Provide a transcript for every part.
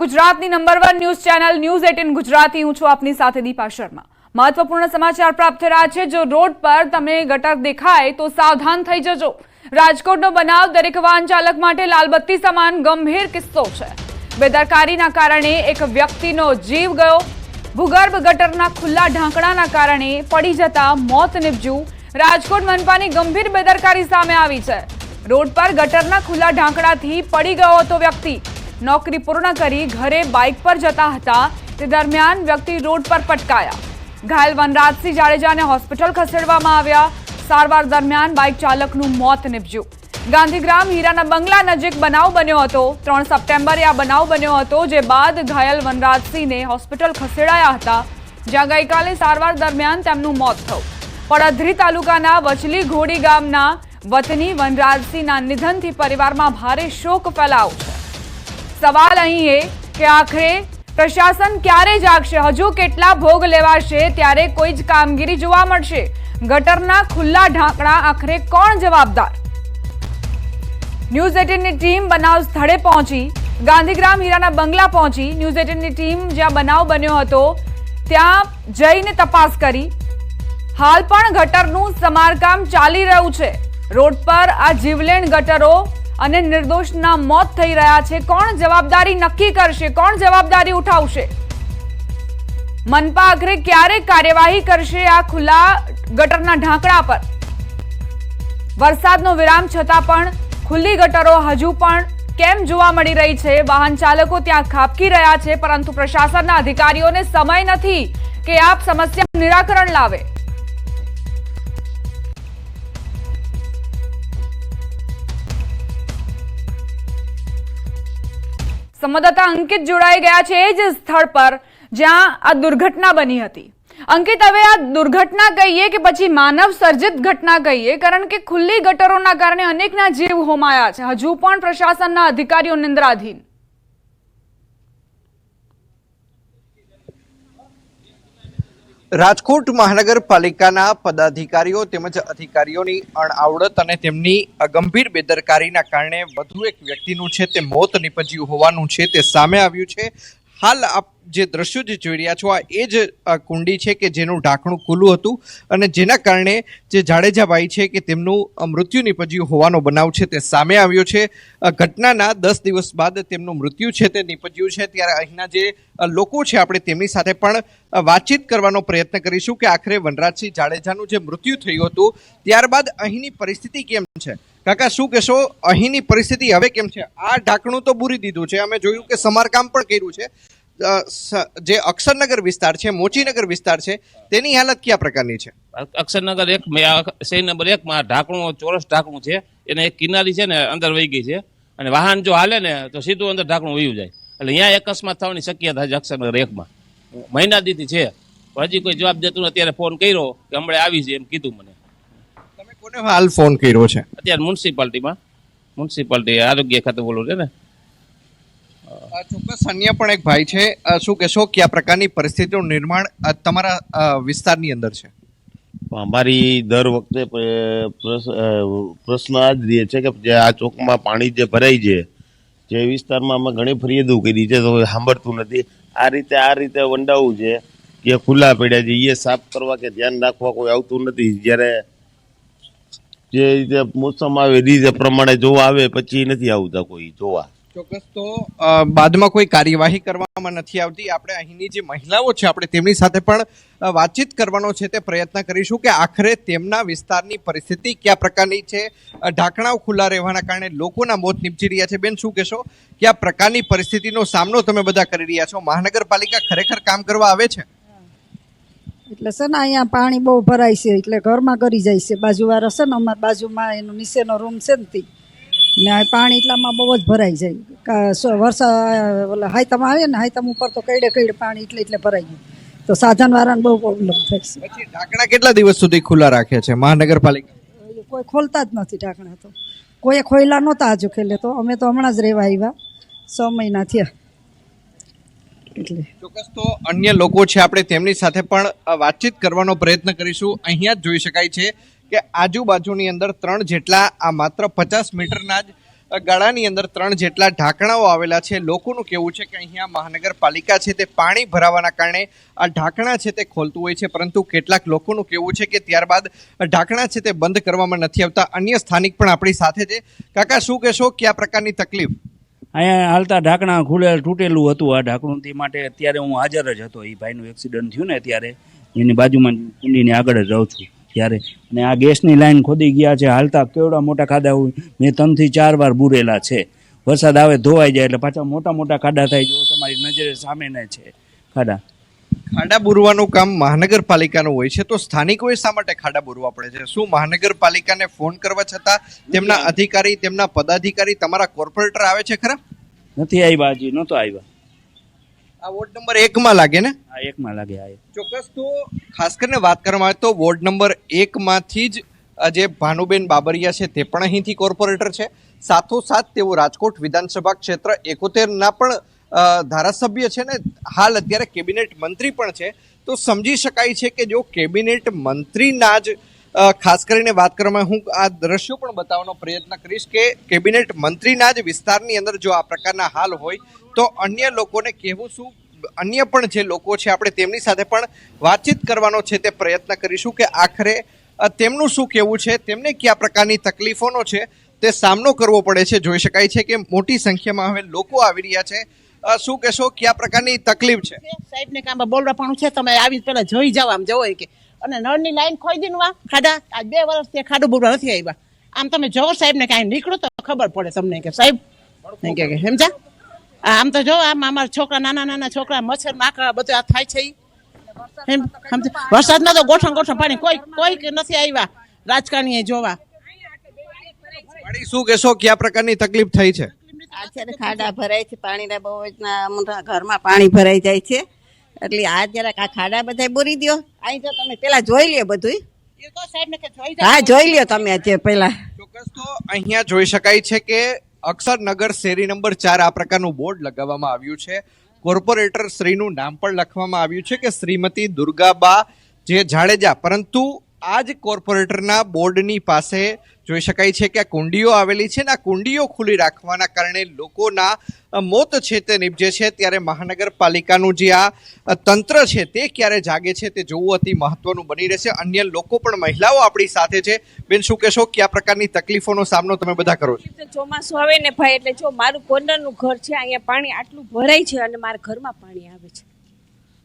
ગુજરાતની number 1 news channel news 18 Gujarati હું છું આપની સાથે દીપા શર્મા। મહત્વપૂર્ણ સમાચાર પ્રાપ્ત થઈ રહ્યા છે। જો રોડ પર તમને ગટર દેખાય તો સાવધાન થઈ જજો। રાજકોટનો બનાવ દરેક વાહન ચાલક માટે લાલબત્તી સમાન ગંભીર કિસ્સો છે। બેદરકારીના કારણે એક વ્યક્તિનો જીવ ગયો। ભૂગર્ભ ગટરના ખુલ્લા ઢાંકણાના કારણે પડી જતા મોત નીપજ્યું। રાજકોટ મનપાની ગંભીર બેદરકારી સામે આવી છે। રોડ પર ગટરના ખુલ્લા ઢાંકણાથી પડી ગયો હતો વ્યક્તિ। नौकरी पूर्ण करी घरे बाइक पर जता हता ते दरमियान व्यक्ति रोड पर पटकाया। घायल वनराजसिंह जाडेजाने होस्पिटल खसेडवामां आव्या। सारवार दरमियान बाइक चालकनुं मोत निपज्युं। गांधीग्राम हीराना बंगला नजीक बनाव बन्यो हतो। 3 सप्टेम्बरे आ बनाव बन्यो हतो, जे बाद घायल वनराजसिंहने होस्पिटल खसेडाया हता, ज्यां गईकाले सारवार दरमियान तेमनुं मोत थयुं। પડધરી તાલુકાના વચલી ઘોડી ગામના વતની વનરાજસિંહના નિધનથી પરિવારમાં ભારે શોક ફેલાયો છે। सवाल अहीं है कि आखिर प्रशासन क्यारे जागशे, हजू केटला भोग लेवाशे त्यारे कोई ज कामगीरी जोवा मळशे। गटरना खुल्ला ढांकणा आखिर कोण जवाबदार? न्यूज 18 नी टीम बनाव स्थळे पहोंची। गांधीग्राम हीराना बंगला पहोंची। न्यूज 18 नी टीम ज्यां बनाव बन्यो हतो त्यां जईने तपास करी। हाल पण गटरनुं समारकाम चाली रह्युं छे। रोड पर आ जीवलेण गटरो અને નિર્દોષના મોત થઈ રહ્યા છે। કોણ જવાબદારી નક્કી કરશે? કોણ જવાબદારી ઉઠાવશે? મનપા આખરે ક્યારે કાર્યવાહી કરશે આ ખુલ્લા ગટરના ઢાંકણા પર? વરસાદનો વિરામ છતાં પણ ખુલ્લી ગટરો હજુ પણ કેમ જોવા મળી રહી છે? વાહન ચાલકો ત્યાં ખાબકી રહ્યા છે, પરંતુ પ્રશાસનના અધિકારીઓને સમય નથી કે આ સમસ્યાનું નિરાકરણ લાવે। संवाददाता अंकित जोड़ाई गया है ज स्थल पर ज्यां आ दुर्घटना बनी हती। अंकित, हवे आ दुर्घटना कहीए के पछी मानव सर्जित घटना कहीए, कारण के खुली गटरोना कारणे अनेकना जीव होमाया छे। हजू पण प्रशासनना अधिकारीओ निंद्राधीन। રાજકોટ મહાનગરપાલિકાના પદાધિકારીઓ તેમજ અધિકારીઓની અણઆવડત અને તેમની ગંભીર બેદરકારીના કારણે વધુ એક વ્યક્તિનું છે તે મોત નીપજ્યું હોવાનું છે તે સામે આવ્યું છે। હાલ આપ જે દ્રશ્યો જે જોઈ રહ્યા છો આ એ જ કુંડી છે કે જેનું ઢાંકણું ખુલ્લું હતું અને જેના કારણે જે જાડેજાભાઈ છે કે તેમનું મૃત્યુ નીપજ્યું હોવાનો બનાવ છે તે સામે આવ્યો છે। ઘટનાના 10 દિવસ બાદ તેમનું મૃત્યુ છે તે નીપજ્યું છે। ત્યારે અહીંના જે લોકો છે આપણે તેમની સાથે પણ વાતચીત કરવાનો પ્રયત્ન કરીશું કે આખરે વનરાજસિંહ જાડેજાનું જે મૃત્યુ થયું હતું ત્યારબાદ અહીંની પરિસ્થિતિ કેમ છે। કાકા, શું કહેશો? અહીંની પરિસ્થિતિ હવે કેમ છે? આ ઢાંકણું તો બૂરી દીધું છે, અમે જોયું કે સમારકામ પણ કર્યું છે। જે અક્ષરનગર વિસ્તાર છે, મોચીનગર વિસ્તાર છે, તેની હાલત કયા પ્રકારની છે? અક્ષરનગર 1 શેરી નંબર 1 માં ઢાંકણું ચોરસ ઢાંકણું છે, એને એક કિનારી છે ને અંદર વહી ગઈ છે અને વાહન જો હાલે ને તો સીધું અંદર ઢાંકણું વહી જાય, એટલે અહીંયા અકસ્માત થવાની શક્યતા છે। અક્ષરનગર 1 માં મહિના દીથી છે, હજી કોઈ જવાબ દેતું નથી। અત્યારે ફોન કર્યો કે હમણાં આવી છે એમ કીધું મને। તમે કોને હાલ ફોન કર્યો છે? અત્યારે મ્યુનિસિપાલિટી આરોગ્ય ખાતે બોલું છે ને। ચોક્કસ અન્ય પણ એક ભાઈ છે, શું કહેશો કયા પ્રકારની પરિસ્થિતિનું નિર્માણ તમારા વિસ્તારની અંદર છે? અમારી દર વખતે પ્રશ્ન આ જ રહે છે કે જે આ ચોકમાં પાણી જે ભરાય છે, જે વિસ્તારમાં અમે ઘણી ફરિયાદો કરી છે તો સાંભળતું નથી। આ રીતે વંડાવું છે કે ખુલ્લા પડ્યા છે, એ સાફ કરવા કે ધ્યાન રાખવા કોઈ આવતું નથી। જ્યારે જે રીતે મોસમ આવે રીતે પ્રમાણે જોવા આવે પછી નથી આવતા કોઈ જોવા। ચોક્કસ તો બાદમાં કોઈ કાર્યવાહી કરવામાં નથી આવતી। આપણે અહીંની જે મહિલાઓ છે આપણે તેમની સાથે પણ વાતચીત કરવાનો છે તે પ્રયત્ન કરીશું કે આખરે તેમના વિસ્તારની પરિસ્થિતિ કયા પ્રકારની છે। ઢાંકણાઓ ખુલ્લા રહેવાના કારણે લોકોના મોત નીપજી રહ્યા છે। બેન, શું કહેશો કયા પ્રકારની પરિસ્થિતિનો સામનો તમે બધા કરી રહ્યા છો? મહાનગરપાલિકા ખરેખર કામ કરવા આવે છે? એટલે છે ને અહીંયા પાણી બહુ ભરાય છે, એટલે ઘરમાં કરી જાય છે। બાજુવાળા છે ને અમારા બાજુમાં એનો નીચેનો રૂમ છે ને પાણી એટલામાં બહુ જ ભરાઈ જાય। વરસાદ ઓલા હાઈતમ આવે ને, હાઈતમ ઉપર તો કઈડે પાણી એટલે ભરાઈ ગયું, તો સાધન વાળાને બહુ પ્રોબ્લેમ થાય છે। પછી ઢાંકણા કેટલા દિવસ સુધી ખુલ્લા રાખે છે મહાનગરપાલિકા? કોઈ ખોલતા જ નથી ઢાંકણા, તો કોઈ ખોયલા નહોતા હજુ ખેલે, તો અમે તો હમણાં જ રહેવા આવ્યા, 6 મહિના થયા। એટલે ચોક્કસ તો અન્ય લોકો છે આપણે તેમની સાથે પણ વાતચીત કરવાનો પ્રયત્ન કરીશું। અહીંયા જ જોઈ શકાય છે કે આજુબાજુની અંદર 3 જેટલા આ માત્ર 50 મીટરના જ ગાળાની અંદર 3 જેટલા ઢાંકણાઓ આવેલા છે. લોકોનું કહેવું છે કે અહીંયા મહાનગરપાલિકા છે તે પાણી ભરાવાના કારણે આ ઢાંકણા છે તે ખોલતું હોય છે, પરંતુ કેટલાક લોકોનું કહેવું છે કે ત્યારબાદ ઢાંકણા છે તે બંધ કરવામાં નથી આવતા. અન્ય સ્થાનિક પણ આપણી સાથે છે. કાકા, શું કહેશો, કયા પ્રકારની તકલીફ? અહીંયા હાલતા ઢાંકણા ખુલેલ તૂટેલું હતું. આ ઢાંકણું તે માટે અત્યારે હું હાજર જ હતો. એ ભાઈનું એક્સિડન્ટ થયું ને ત્યારે એની બાજુમાં કુંડીની આગળ જ રહું છું ત્યારે. અને આ ગેસની લાઈન ખોદી ગયા છે. હાલતા કેવડા મોટા ખાડા હોય, મેં 3 થી 4 વાર બુરેલા છે. વરસાદ આવે ધોવાઈ જાય એટલે પાછા મોટા મોટા ખાડા થાય. જો તમારી નજરે સામે છે ખાડા. ખાડા બુરવાનું કામ મહાનગરપાલિકાનું હોય છે, તો સ્થાનિકોએ શા માટે ખાડા બુરવા પડે છે? શું મહાનગરપાલિકાને ફોન કરવા છતાં તેમના અધિકારી, તેમના પદાધિકારી, તમારા કોર્પોરેટર આવે છે ખરા? નથી આવ્યા, હજી નહોતો આવ્યા. આ વોર્ડ નંબર 1 માં લાગે ને? આ 1 માં લાગે. આ ચોક્કસ. તો ખાસ કરીને વાત કરવામાં આવે તો વોર્ડ નંબર 1 માંથી જ જે ભાનુબેન બાબરિયા છે તે પણ અહીંથી કોર્પોરેટર છે. સાથોસાથ તેઓ રાજકોટ વિધાનસભા ક્ષેત્ર 71 ના પણ ધારાસભ્ય છે ને હાલ અત્યારે કેબિનેટ મંત્રી પણ છે. તો સમજી શકાય છે કે જો કેબિનેટ મંત્રીના જ ખાસ કરીને વાત કરવામાં, હું આ દ્રશ્યો પણ બતાવવાનો પ્રયત્ન કરીશ કે કેબિનેટ મંત્રીના જ વિસ્તારની અંદર જો આ પ્રકારના હાલ હોય તો અન્ય લોકોને કહેવું શું? અન્ય પણ જે લોકો છે આપણે તેમની સાથે પણ વાતચીત કરવાનો છે તે પ્રયત્ન કરીશું કે આખરે તેમનું શું કહેવું છે, તેમને કયા પ્રકારની તકલીફોનો છે તે સામનો કરવો પડે છે. જોઈ શકાય છે કે મોટી સંખ્યામાં હવે લોકો આવી રહ્યા છે. શું કહેશો, કયા પ્રકારની તકલીફ છે? સાહેબને કામ બોલવાનું છે, તમે આવી પેલા જોઈ જાવ, આમ જવો કે. અને નળની લાઈન ખોઈ દીધું આ ખાડા. આજ 2 વર્ષથી ખાડું બોલવા નથી આવ્યા. આમ તમે જોવો સાહેબને કાંઈ નીકળો તો ખબર પડે તમને કે સાહેબ કે સમજા. આમ તો જો આમ અમારા છોકરા, નાના છોકરા, મચ્છર માખડા બધું આ થાય છે. વરસાદમાં તો ગોઠણ પાણી કોઈ નથી આવ્યા રાજકારણીએ જોવા. શું કહેશો, કયા પ્રકારની તકલીફ થઈ છે? અત્યારે ખાડા ભરાય છે, પાણીના બહુ જ ઘરમાં પાણી ભરાઈ જાય છે. એટલે આ જરાક આ ખાડા બધા બોરી દો. અહીં જો તમે પેલા જોઈ લ્યો બધું. હા, જોઈ લ્યો તમે આજે પેલા. ચોક્કસ. તો અહીંયા જોઈ શકાય છે કે અક્ષરનગર શેરી નંબર 4 આ પ્રકારનું બોર્ડ લગાવવામાં આવ્યું છે. કોર્પોરેટર શ્રીનું નામ પણ લખવામાં આવ્યું છે કે શ્રીમતી દુર્ગાબા જે જાડેજા. પરંતુ આ જ કોર્પોરેટરના બોર્ડની પાસે જોઈ શકાય છે કે આ કુંડીઓ આવેલી છે ને આ કુંડીઓ ખુલ્લી રાખવાના કારણે લોકોના મોત છે તે નીપજે છે. ત્યારે મહાનગરપાલિકાનું જે આ તંત્ર છે તે ક્યારે જાગે છે તે જોવું અતિ મહત્વનું બની રહેશે. અન્ય લોકો પણ, મહિલાઓ આપણી સાથે છે. બેન, શું કહેશો, કયા પ્રકારની તકલીફોનો સામનો તમે બધા કરો છો? ચોમાસું આવે ને ભાઈ, એટલે જો મારું કોર્નરનું ઘર છે, અહીંયા પાણી આટલું ભરાય છે અને મારા ઘરમાં પાણી આવે છે.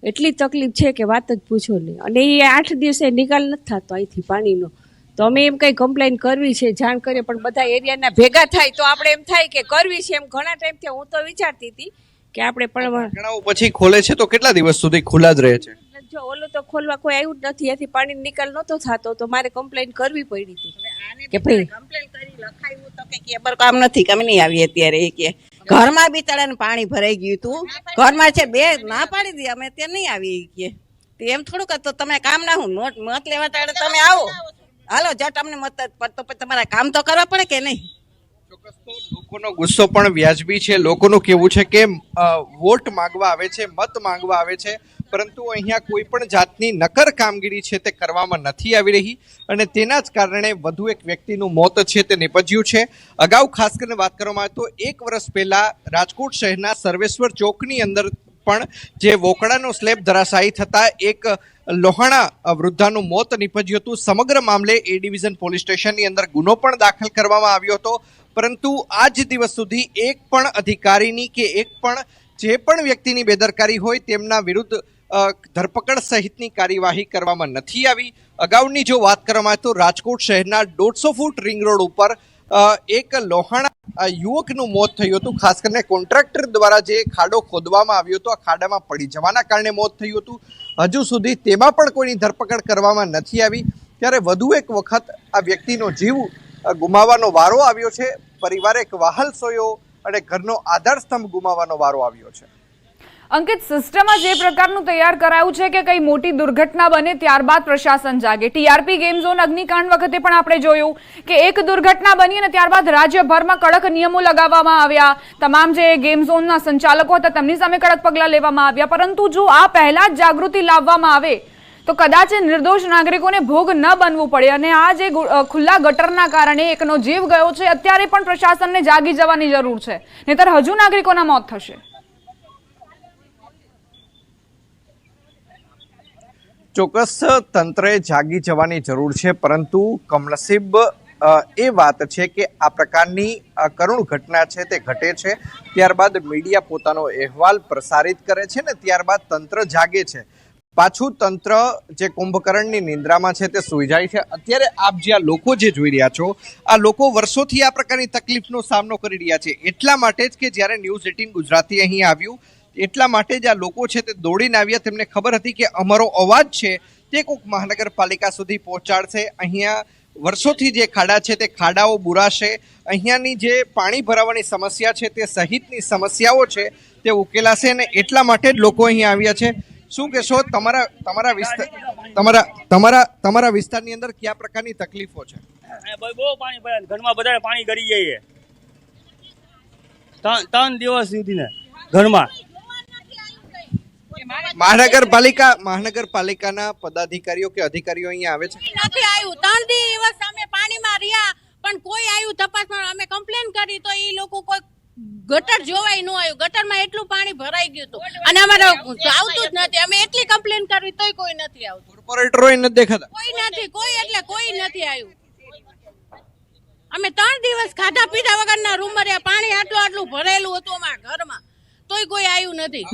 એટલી તકલીફ છે કે વાત જ પૂછો નહીં. અને એ 8 દિવસે નિકાલ નથી થતો અહીંથી પાણીનો. તો અમે એમ કઈ કમ્પ્લેન કરવી છે, જાણ કરીએ, પણ બધા એરિયાના ભેગા થાય તો આપણે એમ થાય કે કરવી છે. એમ ઘણા ટાઈમથી હું તો વિચારતી હતી કે આપણે પણ પછી ખોલે છે તો કેટલા દિવસ સુધી ખુલ્લા જ રહે છે? જો ઓલું તો ખોલવા કોઈ આવ્યું જ નથી, એથી પાણી નિકાલ નતો થતો, તો મારે કમ્પ્લેન કરવી પડી હતી કે ભાઈ કમ્પ્લેન કરી લખાયું તો કે કેબર કામ નથી, કમ નહીં આવી અત્યારે. એ કે ઘરમાં બી તળાને પાણી ભરાઈ ગયું હતું. ઘરમાં છે 2 ના પાડી દી, અમે ત્યાં નહીં આવી કે. એમ થોડુંક તો તમે કામ ના હું મત લેવા તારે તમે આવો, હાલો જટ અમને મત તો તમારા કામ તો કરવા પડે કે નહીં? ચોક્કસ. તો લોકોનો ગુસ્સો પણ વ્યાજબી છે. લોકોનું કહેવું છે કે વોટ માંગવા આવે છે, મત માંગવા આવે છે, પરંતુ અહીંયા કોઈ પણ જાતની નક્કર કામગીરી છે તે કરવામાં નથી આવી રહી અને તેના જ કારણે વધુ એક વ્યક્તિનું મોત છે તે નિપજ્યું છે. અગાઉ ખાસ કરીને વાત કરવામાં આવે તો 1 વર્ષ પહેલા રાજકોટ શહેરના સર્વેશ્વર ચોકની અંદર પણ જે વોકડાનો સ્લેબ ધરાશાયી થતા એક લોહાણા વૃદ્ધાનું મોત નીપજ્યું હતું. સમગ્ર મામલે એ ડિવિઝન પોલીસ સ્ટેશનની અંદર ગુનો પણ દાખલ કરવામાં આવ્યો હતો, પરંતુ આજ દિવસ સુધી એક પણ અધિકારીની કે એક પણ જે પણ વ્યક્તિની બેદરકારી હોય તેમના વિરુદ્ધ ધરપકડ સહિતની કાર્યવાહી કરવામાં નથી આવી. અગાઉની જો વાત કરવામાં આવે તો રાજકોટ શહેરના 150 ફૂટ રિંગ રોડ ઉપર એક લોહાણા યુવકનું મોત થયું હતું. ખાસ કરીને કોન્ટ્રાક્ટર દ્વારા જે ખાડો ખોદવામાં આવ્યો હતો, આ ખાડામાં પડી જવાના કારણે મોત થયું હતું. હજુ સુધી તેમાં પણ કોઈની ધરપકડ કરવામાં નથી આવી. ત્યારે વધુ એક વખત આ વ્યક્તિનો જીવ ગુમાવવાનો વારો આવ્યો છે. પરિવારે એક વહાલ સોયો અને ઘરનો આધારસ્તંભ ગુમાવવાનો વારો આવ્યો છે. અંકિત, સિસ્ટમ જે પ્રકારનું તૈયાર કરાયું છે કે કઈ મોટી દુર્ઘટના બને ત્યારબાદ પ્રશાસન જાગે. ટીઆરપી ગેમ ઝોન અગ્નિકાંડ વખતે પણ આપણે જોયું કે એક દુર્ઘટના બની અને ત્યારબાદ રાજ્યભરમાં કડક નિયમો લગાવવામાં આવ્યા. તમામ જે ગેમ ઝોનના સંચાલકો હતા તેમની સામે કડક પગલાં લેવામાં આવ્યા. પરંતુ જો આ પહેલા જ જાગૃતિ લાવવામાં આવે તો કદાચ નિર્દોષ નાગરિકોને ભોગ ન બનવું પડે અને આ જે ખુલ્લા ગટરના કારણે એકનો જીવ ગયો છે, અત્યારે પણ પ્રશાસનને જાગી જવાની જરૂર છે, નહીંતર હજુ નાગરિકોના મોત થશે. ચોક્કસ તંત્રએ જાગી જવાની જરૂર છે, પરંતુ કમનસીબ એ વાત છે કે આ પ્રકારની કરુણ ઘટના છે તે ઘટે છે, ત્યારબાદ મીડિયા પોતાનો અહેવાલ પ્રસારિત કરે છે ને ત્યારબાદ તંત્ર જાગે છે. પાછું તંત્ર જે કુંભકર્ણની નિંદ્રામાં છે તે સૂઈ જાય છે. અત્યારે આપ જે આ લોકો જે જોઈ રહ્યા છો, આ લોકો વર્ષોથી આ પ્રકારની તકલીફનો સામનો કરી રહ્યા છે. એટલા માટે જ કે જ્યારે ન્યૂઝ 18 ગુજરાતી અહીં આવ્યું, એટલા માટે જ આ લોકો છે તે દોડીને આવ્યા. તેમને ખબર હતી કે અમારો અવાજ છે તે કોઈક મહાનગરપાલિકા સુધી પહોંચાડશે. અહીંયા વર્ષોથી જે ખાડા છે તે ખાડાઓ બુરાશે, અહીંયાની જે પાણી ભરાવાની સમસ્યા છે તે સહિતની સમસ્યાઓ છે તે ઉકેલાશે, અને એટલા માટે જ લોકો અહીં આવ્યા છે. શું કહેશો, તમારા વિસ્તારની અંદર કયા પ્રકારની તકલીફો છે? બહુ પાણી ભરાય, ઘરમાં બધા પાણી ગળી જાય. 3 દિવસ સુધી ઘરમાં. મહાનગરપાલિકાના પદાધિકારીઓ કે અધિકારીઓ અહીંયા આવે છે? નથી આવ્યું. 3 દિવસ અમે પાણીમાં રહ્યા પણ કોઈ આવ્યું તપાસમાં. અમે કમ્પ્લેન કરી તો એ લોકો કોઈ ગટર જોવાય ન આવ્યું. ગટરમાં એટલું પાણી ભરાઈ ગયું હતું અને અમારે આવતું જ નથી. અમે એટલી કમ્પ્લેન કરી તોય કોઈ નથી આવતું. કોર્પોરેટરો નથી દેખાતા? કોઈ નથી, કોઈ નથી આવ્યું. અમે 3 દિવસ ખાધા પીધા વગરના રૂમ માં રહ્યા. પાણી આટલું ભરેલું હતું અમારા ઘરમાં, તોય કોઈ આવ્યું નથી.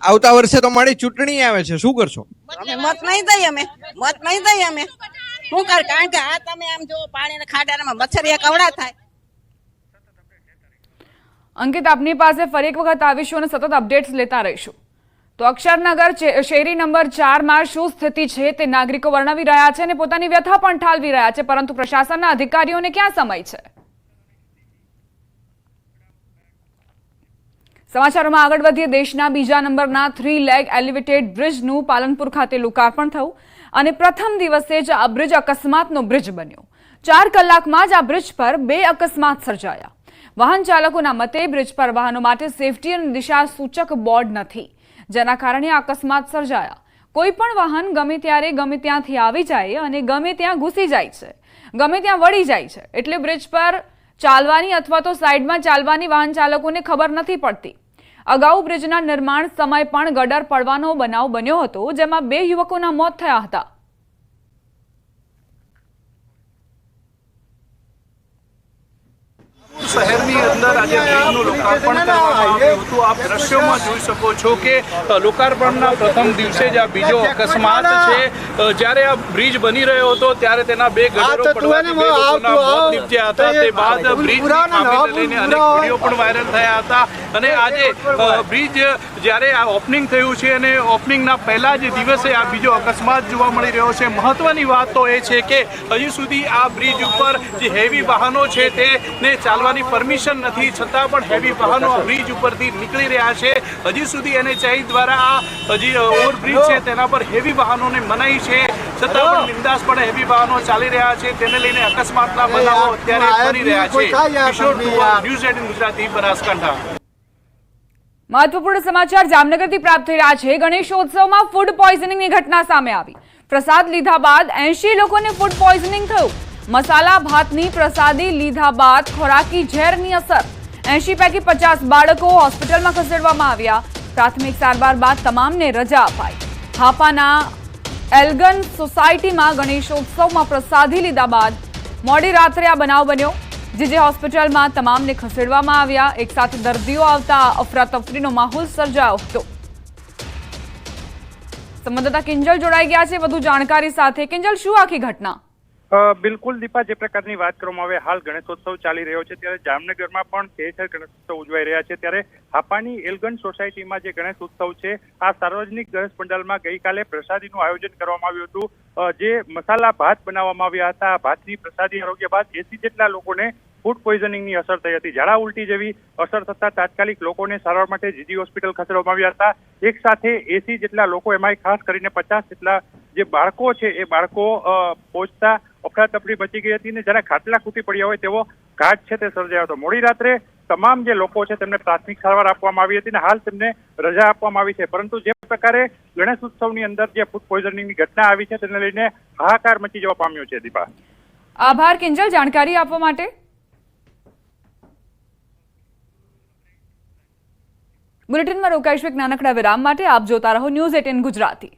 આવતા વર્ષે તો મારી ચૂંટણી આવે છે, શું કરશો? અમે મત નહીં દઈએ. અમે શું કર, કારણ કે આ તમે આમ જો પાણીના ખાડામાં મચ્છરિયા કવડા થાય. અંકિત, આપની પાસે ફરી એક વખત આવીશું અને સતત અપડેટ્સ લેતા રહીશું. તો અક્ષરનગર શેરી નંબર 4 માં શું સ્થિતિ છે તે નાગરિકો વર્ણવી રહ્યા છે અને પોતાની વ્યથા પણ ઠાલવી રહ્યા છે, પરંતુ પ્રશાસનના અધિકારીઓને ક્યાં સમય છે? સમાચારોમાં આગળ વધીએ. દેશના બીજા નંબરના 3 લેગ એલિવેટેડ બ્રિજનું પાલનપુર ખાતે લોકાર્પણ થયું અને પ્રથમ દિવસે જ આ બ્રિજ અકસ્માતનો બ્રિજ બન્યો. 4 કલાકમાં જ આ બ્રિજ પર 2 અકસ્માત સર્જાયા. વાહન ચાલકોના મતે બ્રિજ પર વાહનો માટે સેફટી અને દિશા સૂચક બોર્ડ નથી, જેના કારણે અકસ્માત સર્જાયા. કોઈ પણ વાહન ગમે ત્યારે ગમે ત્યાંથી આવી જાય અને ગમે ત્યાં ઘૂસી જાય છે, ગમે ત્યાં વળી જાય છે. એટલે બ્રિજ પર ચાલવાની અથવા તો સાઈડમાં ચાલવાની વાહન ચાલકોને ખબર નથી પડતી. અગાઉ બ્રિજના નિર્માણ સમય પણ ગટર પડવાનો બનાવ બન્યો હતો, જેમાં 2 યુવકોના મોત થયા હતા. શહેરની અંદર આજે બ્રિજનું લોકાર્પણ કરવામાં આવ્યું હતું. આપ દ્રશ્યોમાં જોઈ શકો છો કે લોકાર્પણના પ્રથમ દિવસે જ આ બીજો અકસ્માત છે. જ્યારે આ બ્રિજ બની રહ્યો હતો ત્યારે તેના 2 ગટરો પડવાથી 2 લોકોના મોત નીપજ્યા હતા. તે બાદ બ્રિજની ખામીને લઈને અનેક વિડીયો પણ વાયરલ થયા હતા. અને આજે બ્રિજ જ્યારે આ ઓપનિંગ થયું છે અને ઓપનિંગના પહેલા જ દિવસે આ બીજો અકસ્માત જોવા મળી રહ્યો છે. મહત્વની વાત તો એ છે કે હજી સુધી આ બ્રિજ ઉપર જે હેવી વાહનો છે તેને ચાલવાની પરમિશન નથી, છતાં પણ હેવી વાહનો બ્રિજ ઉપરથી નીકળી રહ્યા છે. હજી સુધી NHAI દ્વારા આ હજી ઓવરબ્રિજ છે તેના પર હેવી વાહનોને મનાઈ છે, છતાં પણ બિંદાસપણે હેવી વાહનો ચાલી રહ્યા છે. તેને લઈને અકસ્માતના બનાવો અત્યારે બની રહ્યા છે. કિશોર ઠુવા, ન્યૂઝ 18 ગુજરાતી, બનાસકાંઠા. મહત્વપૂર્ણ સમાચાર જામનગરથી પ્રાપ્ત થઈ રહ્યા છે. ગણેશોત્સવમાં ફૂડ પોઈઝનિંગની ઘટના સામે આવી. પ્રસાદ લીધા બાદ 80 લોકોને ફૂડ પોઈઝનિંગ થયું. મસાલા ભાતની પ્રસાદી લીધા બાદ ખોરાકી ઝેરની અસર. 80 પૈકી 50 બાળકો હોસ્પિટલમાં ખસેડવામાં આવ્યા. પ્રાથમિક સારવાર બાદ તમામને રજા અપાઈ. હાપાના એલ્ગન સોસાયટીમાં ગણેશોત્સવમાં પ્રસાદી લીધા બાદ મોડી રાત્રે આ બનાવ બન્યો. જે હોસ્પિટલમાં તમામને ખસેડવામાં આવ્યા. એક સાથે દર્દીઓ આવતા અફરાતફરીનો માહોલ સર્જાયો હતો. સંવાદદાતા કિંજલ જોડાઈ ગયા છે વધુ જાણકારી સાથે. કિંજલ, શું આખી ઘટના? બિલકુલ દીપા, જે પ્રકારની વાત કરવામાં આવે, હાલ ગણેશોત્સવ ચાલી રહ્યો છે ત્યારે જામનગરમાં પણ ઠેર ગણેશોત્સવ ઉજવાઈ રહ્યા છે. ત્યારે હાપાની એલગન સોસાયટીમાં જે ગણેશોત્સવ છે, આ સાર્વજનિક ગણેશ પંડાલમાં ગઈકાલે પ્રસાદીનું આયોજન કરવામાં આવ્યું હતું. જે મસાલા ભાત બનાવવામાં આવ્યા હતા, ભાતની પ્રસાદી આરોગ્ય બાદ 80 જેટલા લોકોને ફૂડ પોઈઝનિંગની અસર થઈ હતી. ઝાડા ઉલટી જેવી અસર થતા તાત્કાલિક લોકોને સારવાર માટે જીજી હોસ્પિટલ ખસેડવામાં આવ્યા હતા. એક સાથે 80 જેટલા લોકો, એમાં ખાસ કરીને 50 જેટલા જે બાળકો છે એ બાળકો પહોંચતા અફરાતફરી મચી ગઈ હતી અને જ્યારે ખાટલા ખૂટી પડ્યા હોય તેવો ઘાટ છે તે સર્જાયો હતો. મોડી રાત્રે તમામ જે લોકો છે તેમને પ્રાથમિક સારવાર આપવામાં આવી હતી અને હાલ તેમને રજા આપવામાં આવી છે. પરંતુ જે પ્રકારે ગણેશ ઉત્સવની અંદર જે ફૂડ પોઈઝનિંગની ઘટના આવી છે તેને લઈને હાહાકાર મચી જવા પામ્યો છે. દીપા, આભાર કિંજલ જાણકારી આપવા માટે. બુલેટિનમાં રોકાઈશું એક નાનકડા વિરામ માટે. આપ જોતા રહો ન્યૂઝ 18 ગુજરાતી.